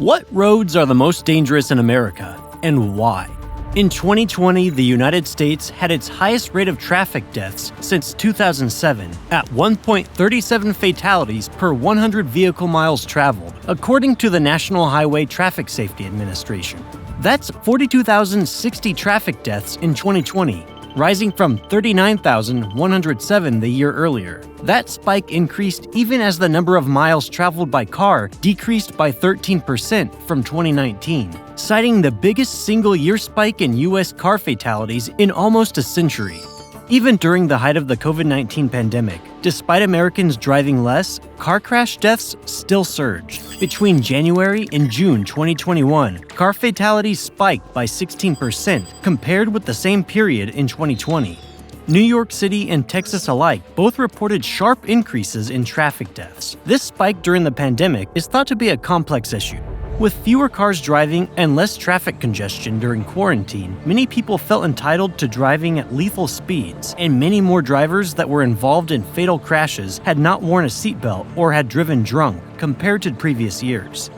What roads are the most dangerous in America, and why? In 2020, the United States had its highest rate of traffic deaths since 2007, at 1.37 fatalities per 100 vehicle miles traveled, according to the National Highway Traffic Safety Administration. That's 42,060 traffic deaths in 2020, rising from 39,107 the year earlier. That spike increased even as the number of miles traveled by car decreased by 13% from 2019, citing the biggest single-year spike in U.S. car fatalities in almost a century. Even during the height of the COVID-19 pandemic, despite Americans driving less, car crash deaths still surged. Between January and June 2021, car fatalities spiked by 16% compared with the same period in 2020. New York City and Texas alike both reported sharp increases in traffic deaths. This spike during the pandemic is thought to be a complex issue. With fewer cars driving and less traffic congestion during quarantine, many people felt entitled to driving at lethal speeds, and many more drivers that were involved in fatal crashes had not worn a seatbelt or had driven drunk compared to previous years.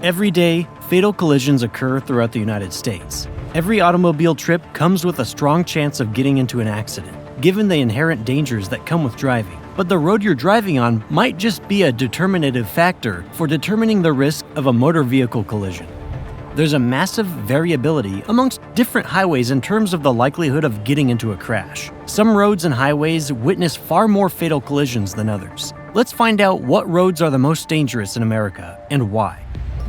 Every day, fatal collisions occur throughout the United States. Every automobile trip comes with a strong chance of getting into an accident, given the inherent dangers that come with driving. But the road you're driving on might just be a determinative factor for determining the risk of a motor vehicle collision. There's a massive variability amongst different highways in terms of the likelihood of getting into a crash. Some roads and highways witness far more fatal collisions than others. Let's find out what roads are the most dangerous in America and why.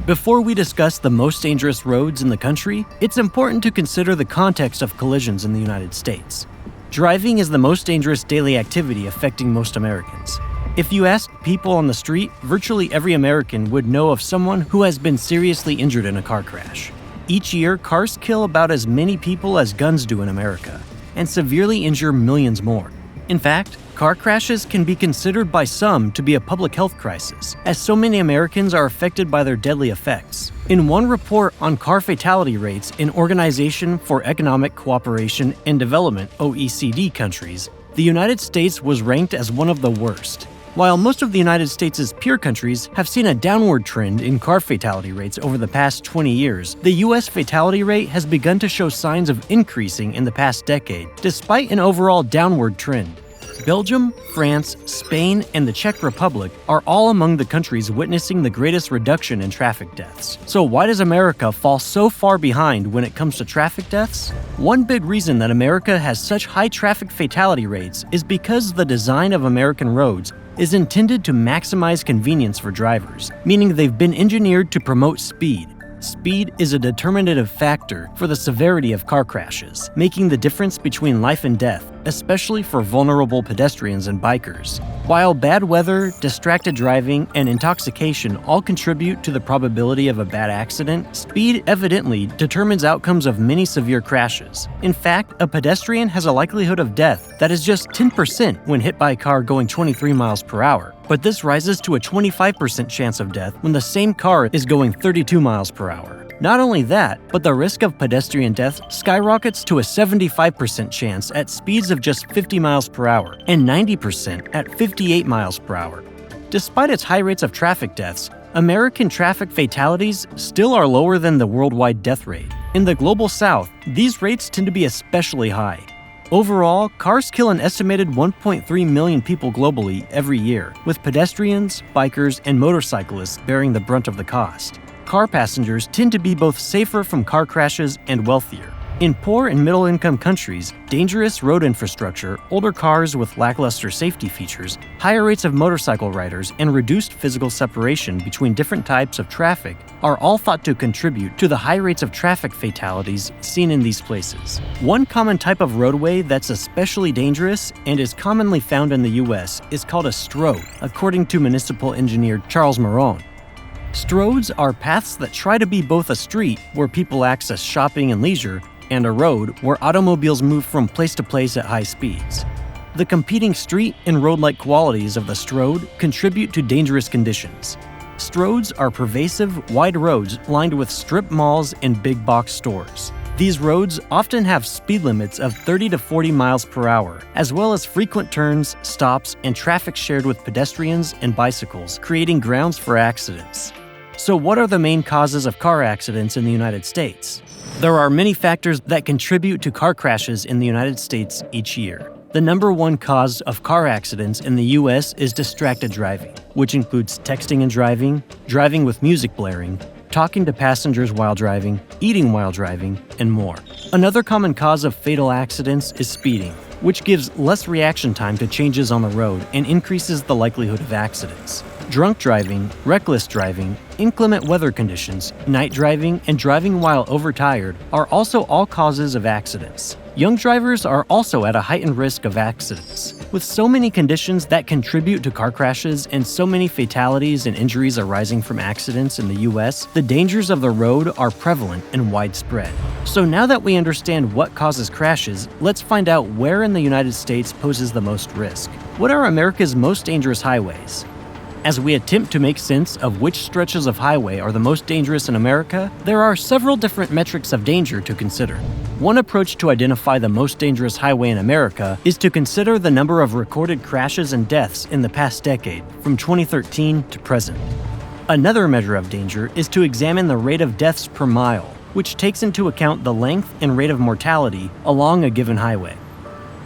Before we discuss the most dangerous roads in the country, it's important to consider the context of collisions in the United States. Driving is the most dangerous daily activity affecting most Americans. If you ask people on the street, virtually every American would know of someone who has been seriously injured in a car crash. Each year, cars kill about as many people as guns do in America, and severely injure millions more. In fact, car crashes can be considered by some to be a public health crisis, as so many Americans are affected by their deadly effects. In one report on car fatality rates in Organization for Economic Cooperation and Development (OECD) countries, the United States was ranked as one of the worst. While most of the United States' peer countries have seen a downward trend in car fatality rates over the past 20 years, the U.S. fatality rate has begun to show signs of increasing in the past decade, despite an overall downward trend. Belgium, France, Spain, and the Czech Republic are all among the countries witnessing the greatest reduction in traffic deaths. So why does America fall so far behind when it comes to traffic deaths? One big reason that America has such high traffic fatality rates is because the design of American roads is intended to maximize convenience for drivers, meaning they've been engineered to promote speed. Speed is a determinative factor for the severity of car crashes, making the difference between life and death, especially for vulnerable pedestrians and bikers. While bad weather, distracted driving, and intoxication all contribute to the probability of a bad accident, speed evidently determines outcomes of many severe crashes. In fact, a pedestrian has a likelihood of death that is just 10% when hit by a car going 23 miles per hour. But this rises to a 25% chance of death when the same car is going 32 miles per hour. Not only that, but the risk of pedestrian death skyrockets to a 75% chance at speeds of just 50 miles per hour and 90% at 58 miles per hour. Despite its high rates of traffic deaths, American traffic fatalities still are lower than the worldwide death rate. In the global south, these rates tend to be especially high. Overall, cars kill an estimated 1.3 million people globally every year, with pedestrians, bikers, and motorcyclists bearing the brunt of the cost. Car passengers tend to be both safer from car crashes and wealthier. In poor and middle-income countries, dangerous road infrastructure, older cars with lackluster safety features, higher rates of motorcycle riders, and reduced physical separation between different types of traffic are all thought to contribute to the high rates of traffic fatalities seen in these places. One common type of roadway that's especially dangerous and is commonly found in the U.S. is called a strode, according to municipal engineer Charles Marone. Strods are paths that try to be both a street where people access shopping and leisure, and a road where automobiles move from place to place at high speeds. The competing street and road-like qualities of the strode contribute to dangerous conditions. Strods are pervasive, wide roads lined with strip malls and big box stores. These roads often have speed limits of 30 to 40 miles per hour, as well as frequent turns, stops, and traffic shared with pedestrians and bicycles, creating grounds for accidents. So what are the main causes of car accidents in the United States? There are many factors that contribute to car crashes in the United States each year. The number one cause of car accidents in the U.S. is distracted driving, which includes texting and driving, driving with music blaring, talking to passengers while driving, eating while driving, and more. Another common cause of fatal accidents is speeding, which gives less reaction time to changes on the road and increases the likelihood of accidents. Drunk driving, reckless driving, inclement weather conditions, night driving, and driving while overtired are also all causes of accidents. Young drivers are also at a heightened risk of accidents. With so many conditions that contribute to car crashes and so many fatalities and injuries arising from accidents in the U.S., the dangers of the road are prevalent and widespread. So now that we understand what causes crashes, let's find out where in the United States poses the most risk. What are America's most dangerous highways? As we attempt to make sense of which stretches of highway are the most dangerous in America, there are several different metrics of danger to consider. One approach to identify the most dangerous highway in America is to consider the number of recorded crashes and deaths in the past decade, from 2013 to present. Another measure of danger is to examine the rate of deaths per mile, which takes into account the length and rate of mortality along a given highway.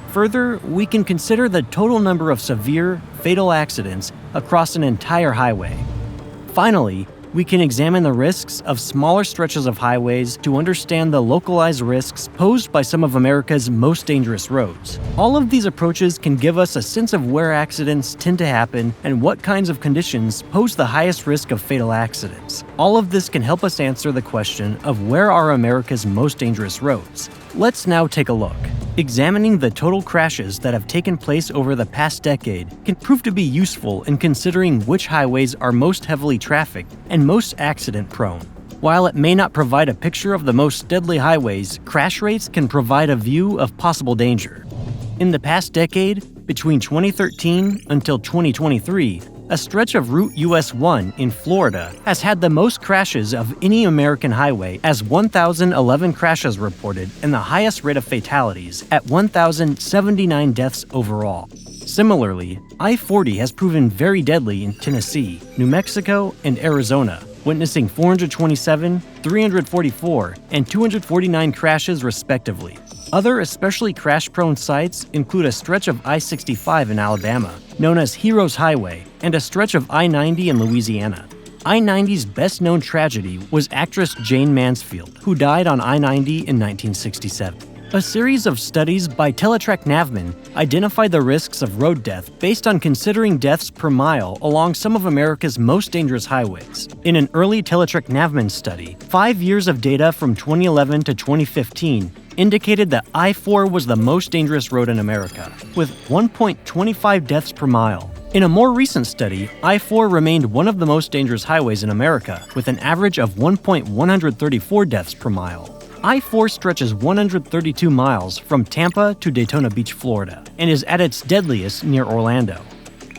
Further, we can consider the total number of severe, fatal accidents across an entire highway. Finally, we can examine the risks of smaller stretches of highways to understand the localized risks posed by some of America's most dangerous roads. All of these approaches can give us a sense of where accidents tend to happen and what kinds of conditions pose the highest risk of fatal accidents. All of this can help us answer the question of where are America's most dangerous roads. Let's now take a look. Examining the total crashes that have taken place over the past decade can prove to be useful in considering which highways are most heavily trafficked and most accident-prone. While it may not provide a picture of the most deadly highways, crash rates can provide a view of possible danger. In the past decade, between 2013 until 2023, a stretch of Route US 1 in Florida has had the most crashes of any American highway, as 1,011 crashes reported and the highest rate of fatalities at 1,079 deaths overall. Similarly, I-40 has proven very deadly in Tennessee, New Mexico, and Arizona, witnessing 427, 344, and 249 crashes respectively. Other especially crash-prone sites include a stretch of I-65 in Alabama, known as Heroes Highway, and a stretch of I-90 in Louisiana. I-90's best-known tragedy was actress Jane Mansfield, who died on I-90 in 1967. A series of studies by Teletrack-Navman identified the risks of road death based on considering deaths per mile along some of America's most dangerous highways. In an early Teletrack-Navman study, 5 years of data from 2011 to 2015 indicated that I-4 was the most dangerous road in America, with 1.25 deaths per mile. In a more recent study, I-4 remained one of the most dangerous highways in America, with an average of 1.134 deaths per mile. I-4 stretches 132 miles from Tampa to Daytona Beach, Florida, and is at its deadliest near Orlando.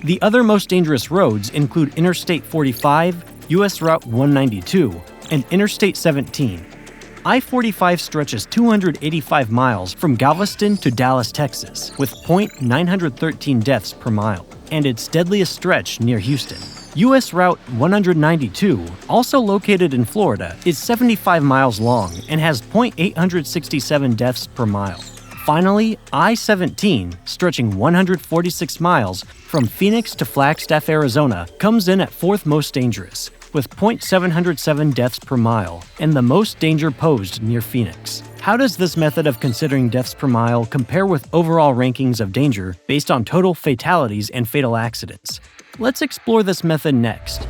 The other most dangerous roads include Interstate 45, US Route 192, and Interstate 17. I-45 stretches 285 miles from Galveston to Dallas, Texas, with 913 deaths per mile, and its deadliest stretch near Houston. US Route 192, also located in Florida, is 75 miles long and has 867 deaths per mile. Finally, I-17, stretching 146 miles from Phoenix to Flagstaff, Arizona, comes in at fourth most dangerous, with 707 deaths per mile, and the most danger posed near Phoenix. How does this method of considering deaths per mile compare with overall rankings of danger based on total fatalities and fatal accidents? Let's explore this method next.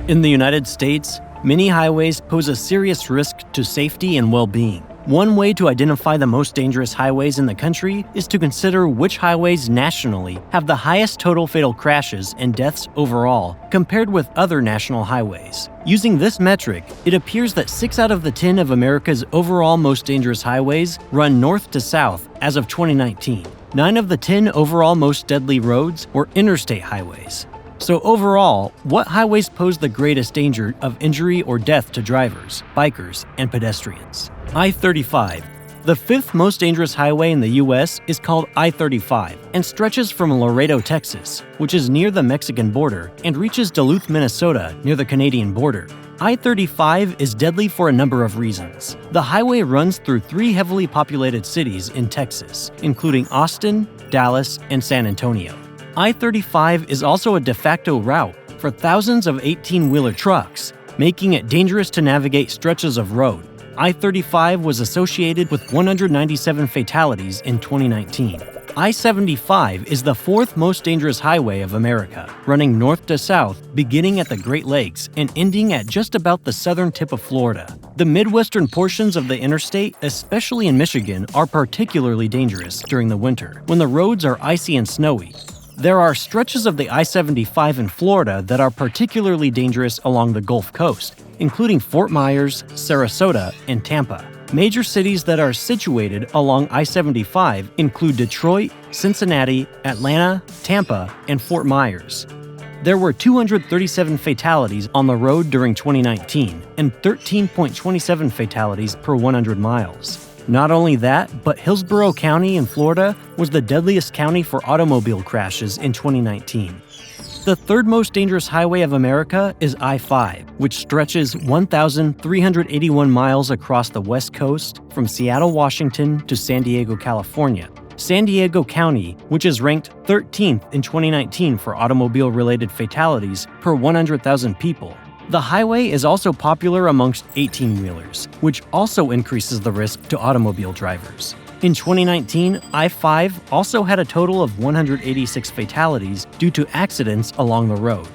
In the United States, many highways pose a serious risk to safety and well-being. One way to identify the most dangerous highways in the country is to consider which highways nationally have the highest total fatal crashes and deaths overall compared with other national highways. Using this metric, it appears that 6 out of the 10 of America's overall most dangerous highways run north to south as of 2019. 9 of the 10 overall most deadly roads were interstate highways. So overall, what highways pose the greatest danger of injury or death to drivers, bikers, and pedestrians? I-35. The fifth most dangerous highway in the U.S. is called I-35 and stretches from Laredo, Texas, which is near the Mexican border, and reaches Duluth, Minnesota, near the Canadian border. I-35 is deadly for a number of reasons. The highway runs through 3 heavily populated cities in Texas, including Austin, Dallas, and San Antonio. I-35 is also a de facto route for thousands of 18-wheeler trucks, making it dangerous to navigate stretches of road. I-35 was associated with 197 fatalities in 2019. I-75 is the 4th most dangerous highway of America, running north to south, beginning at the Great Lakes and ending at just about the southern tip of Florida. The midwestern portions of the interstate, especially in Michigan, are particularly dangerous during the winter, when the roads are icy and snowy. There are stretches of the I-75 in Florida that are particularly dangerous along the Gulf Coast, including Fort Myers, Sarasota, and Tampa. Major cities that are situated along I-75 include Detroit, Cincinnati, Atlanta, Tampa, and Fort Myers. There were 237 fatalities on the road during 2019 and 13.27 fatalities per 100 miles. Not only that, but Hillsborough County in Florida was the deadliest county for automobile crashes in 2019. The 3rd most dangerous highway of America is I-5, which stretches 1,381 miles across the West Coast from Seattle, Washington to San Diego, California. San Diego County, which is ranked 13th in 2019 for automobile-related fatalities per 100,000 people. The highway is also popular amongst 18-wheelers, which also increases the risk to automobile drivers. In 2019, I-5 also had a total of 186 fatalities due to accidents along the road.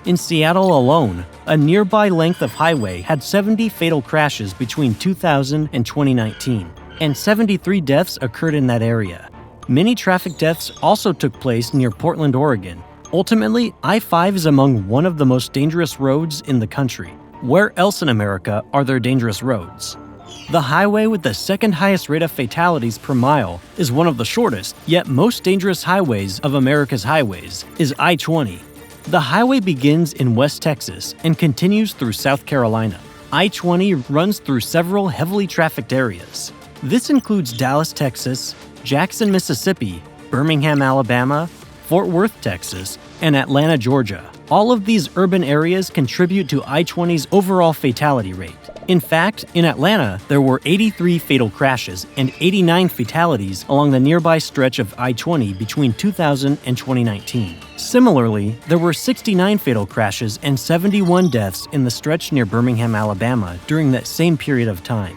In Seattle alone, a nearby length of highway had 70 fatal crashes between 2000 and 2019, and 73 deaths occurred in that area. Many traffic deaths also took place near Portland, Oregon. Ultimately, I-5 is among one of the most dangerous roads in the country. Where else in America are there dangerous roads? The highway with the 2nd highest rate of fatalities per mile is one of the shortest, yet most dangerous highways of America's highways, is I-20. The highway begins in West Texas and continues through South Carolina. I-20 runs through several heavily trafficked areas. This includes Dallas, Texas, Jackson, Mississippi, Birmingham, Alabama, Fort Worth, Texas, and Atlanta, Georgia. All of these urban areas contribute to I-20's overall fatality rate. In fact, in Atlanta, there were 83 fatal crashes and 89 fatalities along the nearby stretch of I-20 between 2000 and 2019. Similarly, there were 69 fatal crashes and 71 deaths in the stretch near Birmingham, Alabama during that same period of time.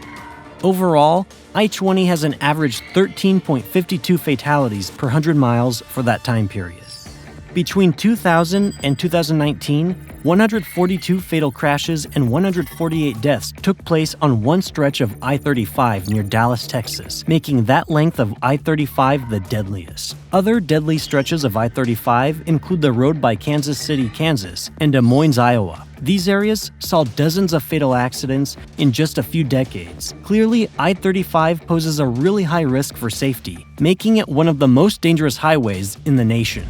Overall, I-20 has an average 13.52 fatalities per 100 miles for that time period. Between 2000 and 2019, 142 fatal crashes and 148 deaths took place on one stretch of I-35 near Dallas, Texas, making that length of I-35 the deadliest. Other deadly stretches of I-35 include the road by Kansas City, Kansas, and Des Moines, Iowa. These areas saw dozens of fatal accidents in just a few decades. Clearly, I-35 poses a really high risk for safety, making it one of the most dangerous highways in the nation.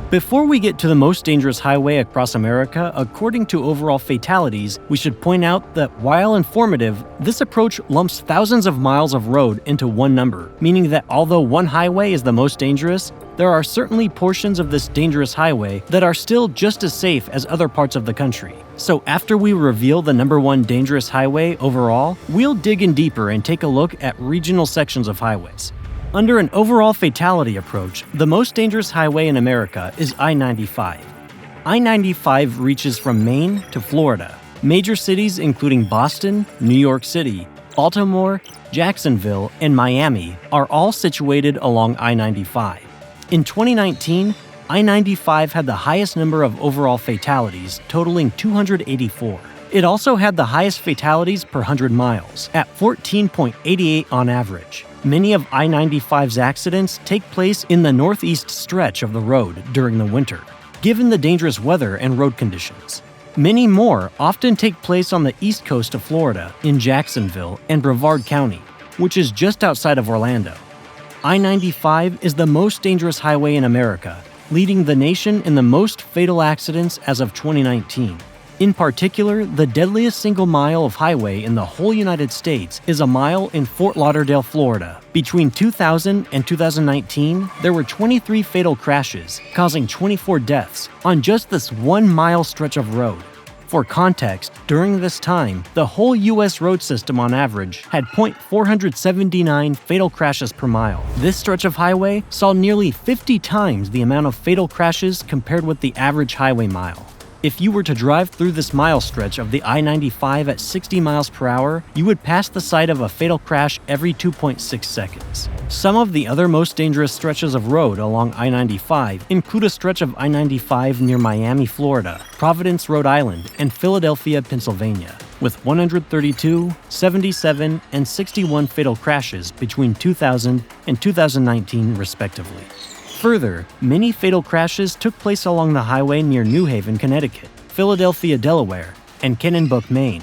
Before we get to the most dangerous highway across America, according to overall fatalities, we should point out that while informative, this approach lumps thousands of miles of road into one number, meaning that although one highway is the most dangerous, there are certainly portions of this dangerous highway that are still just as safe as other parts of the country. So after we reveal the number 1 dangerous highway overall, we'll dig in deeper and take a look at regional sections of highways. Under an overall fatality approach, the most dangerous highway in America is I-95. I-95 reaches from Maine to Florida. Major cities including Boston, New York City, Baltimore, Jacksonville, and Miami are all situated along I-95. In 2019, I-95 had the highest number of overall fatalities, totaling 284. It also had the highest fatalities per 100 miles, at 14.88 on average. Many of I-95's accidents take place in the northeast stretch of the road during the winter, given the dangerous weather and road conditions. Many more often take place on the east coast of Florida, in Jacksonville and Brevard County, which is just outside of Orlando. I-95 is the most dangerous highway in America, leading the nation in the most fatal accidents as of 2019. In particular, the deadliest single mile of highway in the whole United States is a mile in Fort Lauderdale, Florida. Between 2000 and 2019, there were 23 fatal crashes, causing 24 deaths on just this 1 mile stretch of road. For context, during this time, the whole U.S. road system on average had .479 fatal crashes per mile. This stretch of highway saw nearly 50 times the amount of fatal crashes compared with the average highway mile. If you were to drive through this mile stretch of the I-95 at 60 miles per hour, you would pass the site of a fatal crash every 2.6 seconds. Some of the other most dangerous stretches of road along I-95 include a stretch of I-95 near Miami, Florida, Providence, Rhode Island, and Philadelphia, Pennsylvania, with 132, 77, and 61 fatal crashes between 2000 and 2019, respectively. Further, many fatal crashes took place along the highway near New Haven, Connecticut, Philadelphia, Delaware, and Kennebunk, Maine.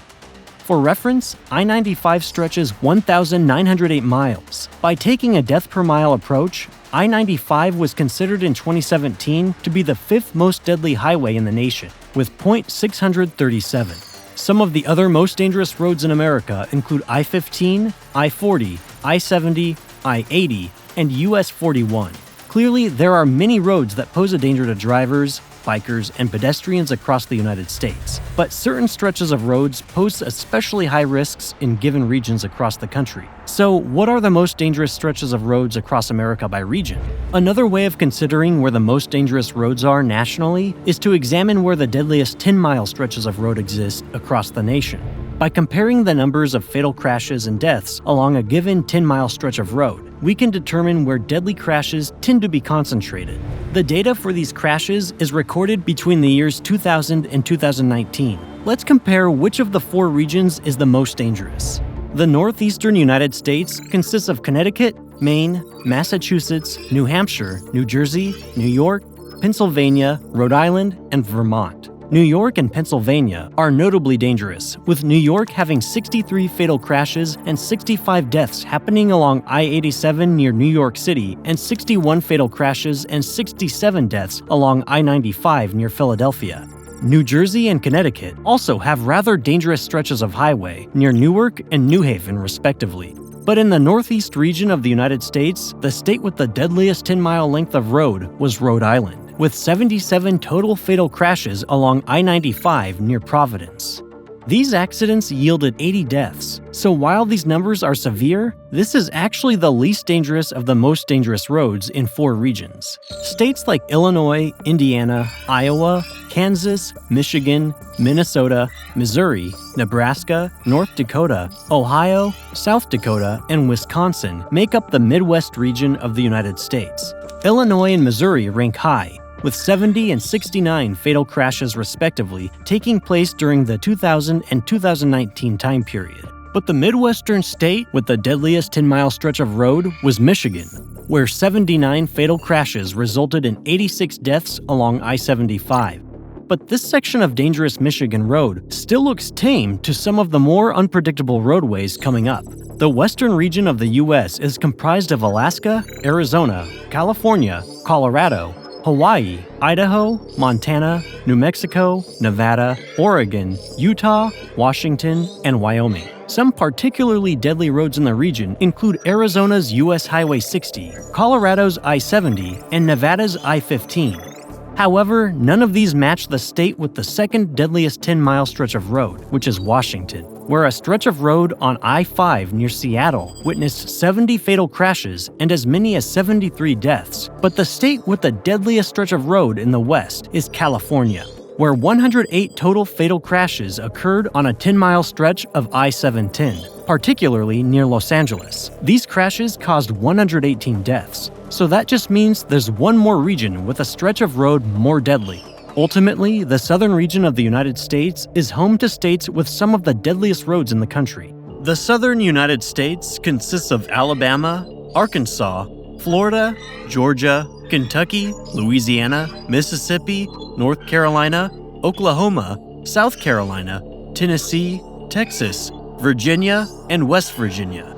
For reference, I-95 stretches 1,908 miles. By taking a death-per-mile approach, I-95 was considered in 2017 to be the fifth most deadly highway in the nation, with .637. Some of the other most dangerous roads in America include I-15, I-40, I-70, I-80, and US 41. Clearly, there are many roads that pose a danger to drivers, bikers, and pedestrians across the United States, but certain stretches of roads pose especially high risks in given regions across the country. So, what are the most dangerous stretches of roads across America by region? Another way of considering where the most dangerous roads are nationally is to examine where the deadliest 10-mile stretches of road exist across the nation. By comparing the numbers of fatal crashes and deaths along a given 10-mile stretch of road, we can determine where deadly crashes tend to be concentrated. The data for these crashes is recorded between the years 2000 and 2019. Let's compare which of the four regions is the most dangerous. The northeastern United States consists of Connecticut, Maine, Massachusetts, New Hampshire, New Jersey, New York, Pennsylvania, Rhode Island, and Vermont. New York and Pennsylvania are notably dangerous, with New York having 63 fatal crashes and 65 deaths happening along I-87 near New York City, and 61 fatal crashes and 67 deaths along I-95 near Philadelphia. New Jersey and Connecticut also have rather dangerous stretches of highway near Newark and New Haven, respectively. But in the northeast region of the United States, the state with the deadliest 10-mile length of road was Rhode Island, with 77 total fatal crashes along I-95 near Providence. These accidents yielded 80 deaths, so while these numbers are severe, this is actually the least dangerous of the most dangerous roads in four regions. States like Illinois, Indiana, Iowa, Kansas, Michigan, Minnesota, Missouri, Nebraska, North Dakota, Ohio, South Dakota, and Wisconsin make up the Midwest region of the United States. Illinois and Missouri rank high, with 70 and 69 fatal crashes respectively taking place during the 2000 and 2019 time period. But the Midwestern state with the deadliest 10-mile stretch of road was Michigan, where 79 fatal crashes resulted in 86 deaths along I-75. But this section of dangerous Michigan road still looks tame to some of the more unpredictable roadways coming up. The western region of the U.S. is comprised of Alaska, Arizona, California, Colorado, Hawaii, Idaho, Montana, New Mexico, Nevada, Oregon, Utah, Washington, and Wyoming. Some particularly deadly roads in the region include Arizona's US Highway 60, Colorado's I-70, and Nevada's I-15. However, none of these match the state with the second deadliest 10-mile stretch of road, which is Washington, where a stretch of road on I-5 near Seattle witnessed 70 fatal crashes and as many as 73 deaths. But the state with the deadliest stretch of road in the West is California, where 108 total fatal crashes occurred on a 10-mile stretch of I-710, particularly near Los Angeles. These crashes caused 118 deaths. So that just means there's one more region with a stretch of road more deadly. Ultimately, the southern region of the United States is home to states with some of the deadliest roads in the country. The southern United States consists of Alabama, Arkansas, Florida, Georgia, Kentucky, Louisiana, Mississippi, North Carolina, Oklahoma, South Carolina, Tennessee, Texas, Virginia, and West Virginia.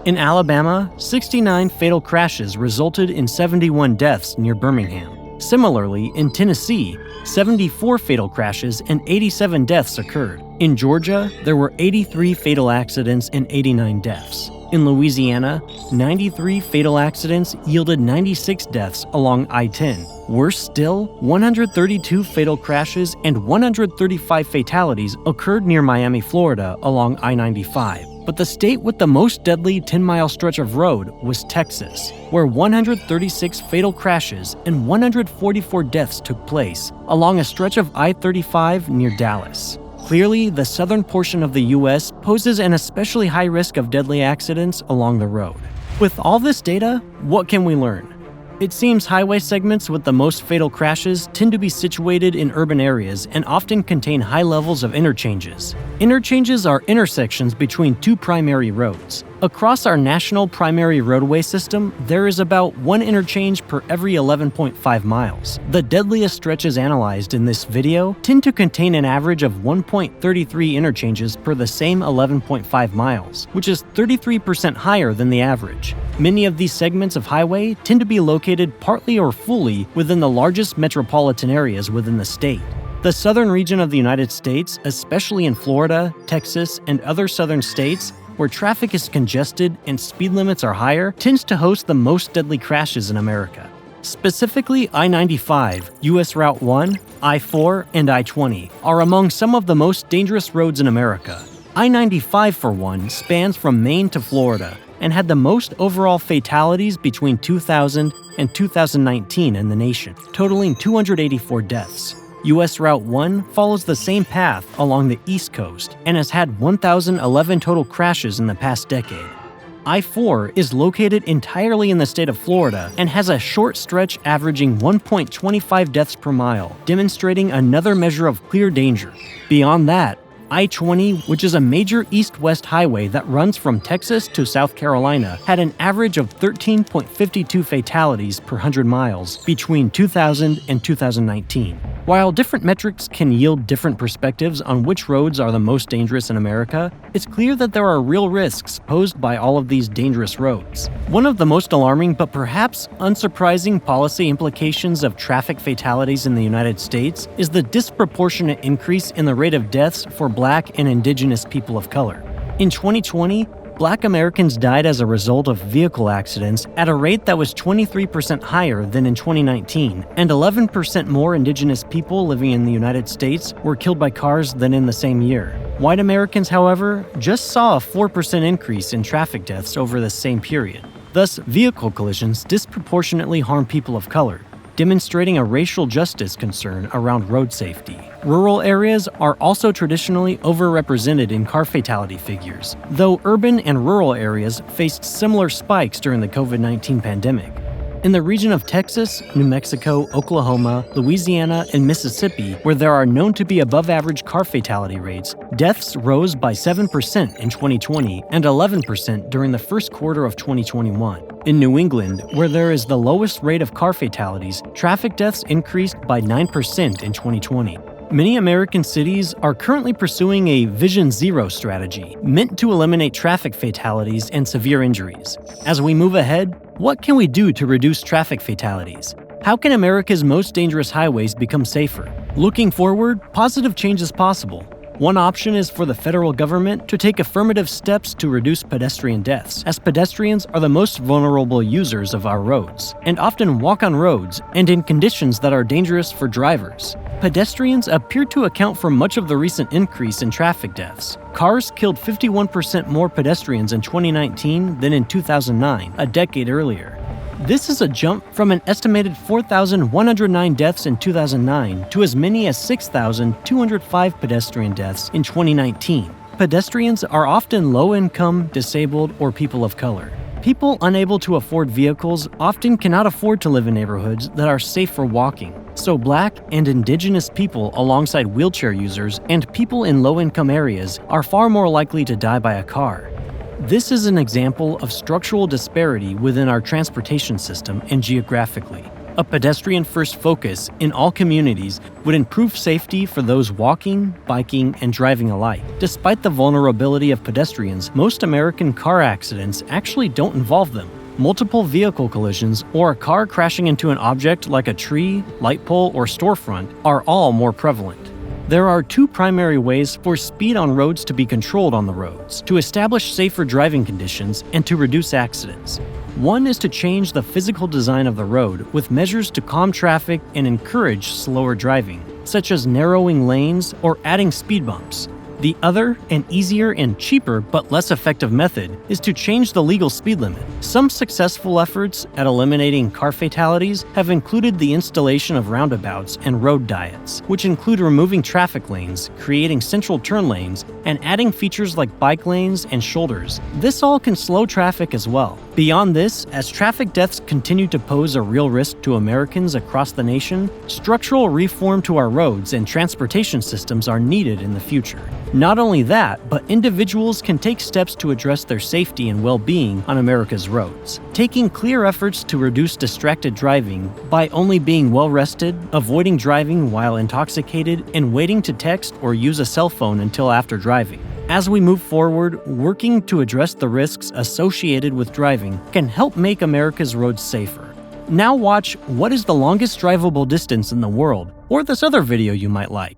In Alabama, 69 fatal crashes resulted in 71 deaths near Birmingham. Similarly, in Tennessee, 74 fatal crashes and 87 deaths occurred. In Georgia, there were 83 fatal accidents and 89 deaths. In Louisiana, 93 fatal accidents yielded 96 deaths along I-10. Worse still, 132 fatal crashes and 135 fatalities occurred near Miami, Florida along I-95. But the state with the most deadly 10-mile stretch of road was Texas, where 136 fatal crashes and 144 deaths took place along a stretch of I-35 near Dallas. Clearly, the southern portion of the U.S. poses an especially high risk of deadly accidents along the road. With all this data, what can we learn? It seems highway segments with the most fatal crashes tend to be situated in urban areas and often contain high levels of interchanges. Interchanges are intersections between two primary roads. Across our national primary roadway system, there is about one interchange per every 11.5 miles. The deadliest stretches analyzed in this video tend to contain an average of 1.33 interchanges per the same 11.5 miles, which is 33% higher than the average. Many of these segments of highway tend to be located partly or fully within the largest metropolitan areas within the state. The southern region of the United States, especially in Florida, Texas, and other southern states, where traffic is congested and speed limits are higher, tends to host the most deadly crashes in America. Specifically, I-95, US Route 1, I-4, and I-20 are among some of the most dangerous roads in America. I-95, for one, spans from Maine to Florida and had the most overall fatalities between 2000 and 2019 in the nation, totaling 284 deaths. US Route 1 follows the same path along the East Coast and has had 1,011 total crashes in the past decade. I-4 is located entirely in the state of Florida and has a short stretch averaging 1.25 deaths per mile, demonstrating another measure of clear danger. Beyond that, I-20, which is a major east-west highway that runs from Texas to South Carolina, had an average of 13.52 fatalities per 100 miles between 2000 and 2019. While different metrics can yield different perspectives on which roads are the most dangerous in America, it's clear that there are real risks posed by all of these dangerous roads. One of the most alarming but perhaps unsurprising policy implications of traffic fatalities in the United States is the disproportionate increase in the rate of deaths for Black and Indigenous people of color. In 2020, Black Americans died as a result of vehicle accidents at a rate that was 23% higher than in 2019, and 11% more Indigenous people living in the United States were killed by cars than in the same year. White Americans, however, just saw a 4% increase in traffic deaths over the same period. Thus, vehicle collisions disproportionately harm people of color, demonstrating a racial justice concern around road safety. Rural areas are also traditionally overrepresented in car fatality figures, though urban and rural areas faced similar spikes during the COVID-19 pandemic. In the region of Texas, New Mexico, Oklahoma, Louisiana, and Mississippi, where there are known to be above-average car fatality rates, deaths rose by 7% in 2020 and 11% during the first quarter of 2021. In New England, where there is the lowest rate of car fatalities, traffic deaths increased by 9% in 2020. Many American cities are currently pursuing a Vision Zero strategy, meant to eliminate traffic fatalities and severe injuries. As we move ahead, what can we do to reduce traffic fatalities? How can America's most dangerous highways become safer? Looking forward, positive change is possible. One option is for the federal government to take affirmative steps to reduce pedestrian deaths, as pedestrians are the most vulnerable users of our roads, and often walk on roads and in conditions that are dangerous for drivers. Pedestrians appear to account for much of the recent increase in traffic deaths. Cars killed 51% more pedestrians in 2019 than in 2009, a decade earlier. This is a jump from an estimated 4,109 deaths in 2009 to as many as 6,205 pedestrian deaths in 2019. Pedestrians are often low-income, disabled, or people of color. People unable to afford vehicles often cannot afford to live in neighborhoods that are safe for walking. So Black and Indigenous people alongside wheelchair users and people in low-income areas are far more likely to die by a car. This is an example of structural disparity within our transportation system and geographically. A pedestrian-first focus in all communities would improve safety for those walking, biking, and driving alike. Despite the vulnerability of pedestrians, most American car accidents actually don't involve them. Multiple vehicle collisions or a car crashing into an object like a tree, light pole, or storefront are all more prevalent. There are two primary ways for speed on roads to be controlled on the roads: to establish safer driving conditions and to reduce accidents. One is to change the physical design of the road with measures to calm traffic and encourage slower driving, such as narrowing lanes or adding speed bumps. The other, and easier and cheaper but less effective method, is to change the legal speed limit. Some successful efforts at eliminating car fatalities have included the installation of roundabouts and road diets, which include removing traffic lanes, creating central turn lanes, and adding features like bike lanes and shoulders. This all can slow traffic as well. Beyond this, as traffic deaths continue to pose a real risk to Americans across the nation, structural reform to our roads and transportation systems are needed in the future. Not only that, but individuals can take steps to address their safety and well-being on America's roads, taking clear efforts to reduce distracted driving by only being well-rested, avoiding driving while intoxicated, and waiting to text or use a cell phone until after driving. As we move forward, working to address the risks associated with driving can help make America's roads safer. Now watch What is the longest drivable distance in the world, or this other video you might like.